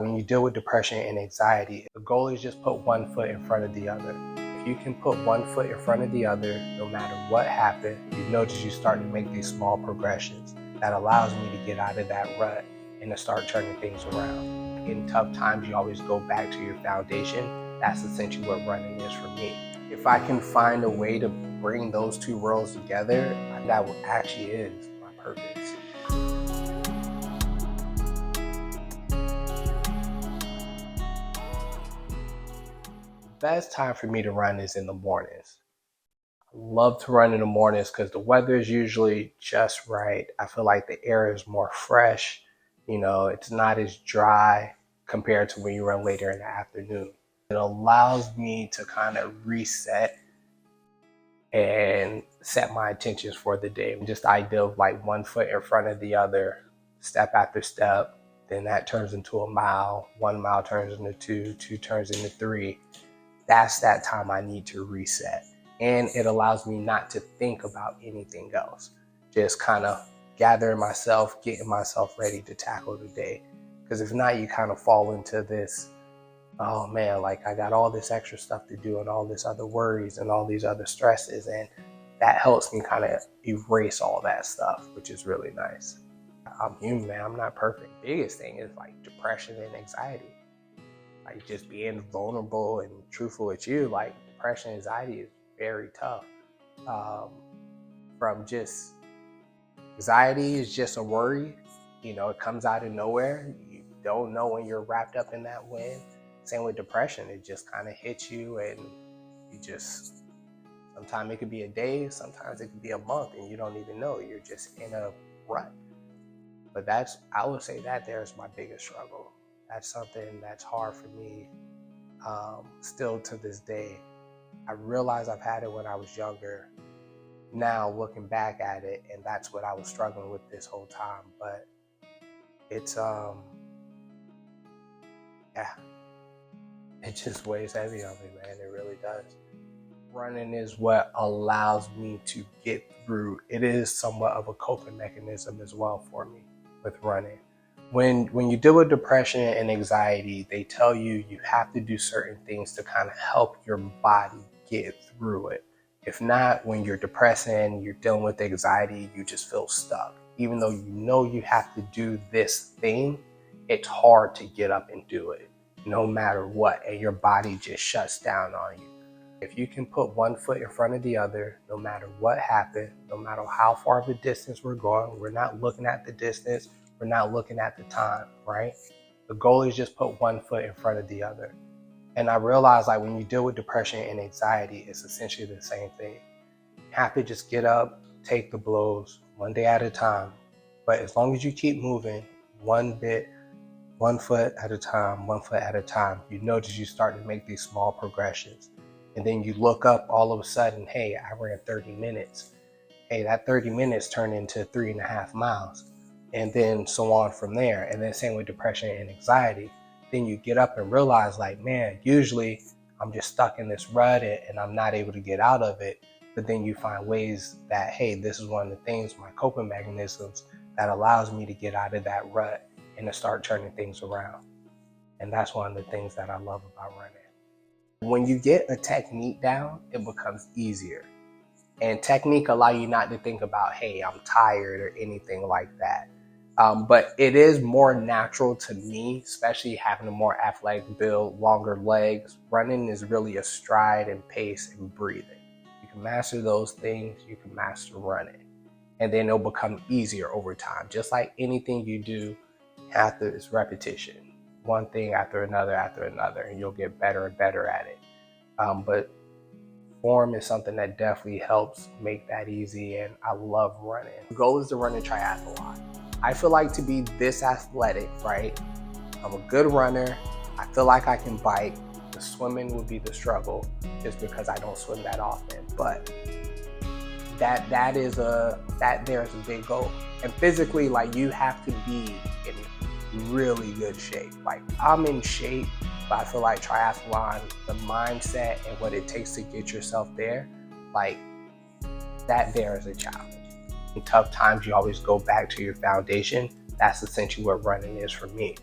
When you deal with depression and anxiety, the goal is just put one foot in front of the other. If you can put one foot in front of the other, no matter what happens, you notice you start to make these small progressions. That allows me to get out of that rut and to start turning things around. In tough times, you always go back to your foundation. That's essentially what running is for me. If I can find a way to bring those two worlds together, that actually is my purpose. Best time for me to run is in the mornings. I love to run in the mornings because the weather is usually just right. I feel like the air is more fresh. It's not as dry compared to when you run later in the afternoon. It allows me to kind of reset and set my intentions for the day. Just the idea of like one foot in front of the other, step after step, then that turns into a mile, 1 mile turns into two turns into three. That's that time I need to reset. And it allows me not to think about anything else. Just kind of gathering myself, getting myself ready to tackle the day. Because if not, you kind of fall into this, oh man, like I got all this extra stuff to do and all this other worries and all these other stresses. And that helps me kind of erase all that stuff, which is really nice. I'm human, man. I'm not perfect. The biggest thing is like depression and anxiety. Like just being vulnerable and truthful with you, like depression, anxiety is very tough. From just anxiety is just a worry, it comes out of nowhere. You don't know when you're wrapped up in that wind. Same with depression, it just kind of hits you and you just, sometimes it could be a day, sometimes it could be a month and you don't even know, you're just in a rut. But I would say that there's my biggest struggle. That's something that's hard for me still to this day. I realize I've had it when I was younger. Now looking back at it, and that's what I was struggling with this whole time. But it's it just weighs heavy on me, man. It really does. Running is what allows me to get through. It is somewhat of a coping mechanism as well for me with running. When you deal with depression and anxiety, they tell you have to do certain things to kind of help your body get through it. If not, when you're depressed and you're dealing with anxiety, you just feel stuck. Even though you have to do this thing, it's hard to get up and do it, no matter what, and your body just shuts down on you. If you can put one foot in front of the other, no matter what happens, no matter how far of a distance we're going, we're not looking at the distance, we're not looking at the time, right? The goal is just put one foot in front of the other. And I realize like when you deal with depression and anxiety, it's essentially the same thing. You have to just get up, take the blows one day at a time. But as long as you keep moving one foot at a time, you notice you start to make these small progressions. And then you look up all of a sudden, hey, I ran 30 minutes. Hey, that 30 minutes turned into 3.5 miles. And then so on from there. And then same with depression and anxiety. Then you get up and realize like, man, usually I'm just stuck in this rut and I'm not able to get out of it. But then you find ways that, hey, this is one of the things, my coping mechanisms that allows me to get out of that rut and to start turning things around. And that's one of the things that I love about running. When you get a technique down, it becomes easier. And technique allow you not to think about, hey, I'm tired or anything like that. But it is more natural to me, especially having a more athletic build, longer legs. Running is really a stride and pace and breathing. You can master those things, you can master running. And then it'll become easier over time. Just like anything you do, it's repetition. One thing after another, and you'll get better and better at it. But form is something that definitely helps make that easy, and I love running. The goal is to run a triathlon. I feel like to be this athletic, right? I'm a good runner. I feel like I can bike. The swimming would be the struggle just because I don't swim that often. But there's a big goal. And physically, like you have to be in really good shape. Like I'm in shape, but I feel like triathlon, the mindset and what it takes to get yourself there, like that there is a challenge. In tough times, you always go back to your foundation. That's essentially what running is for me.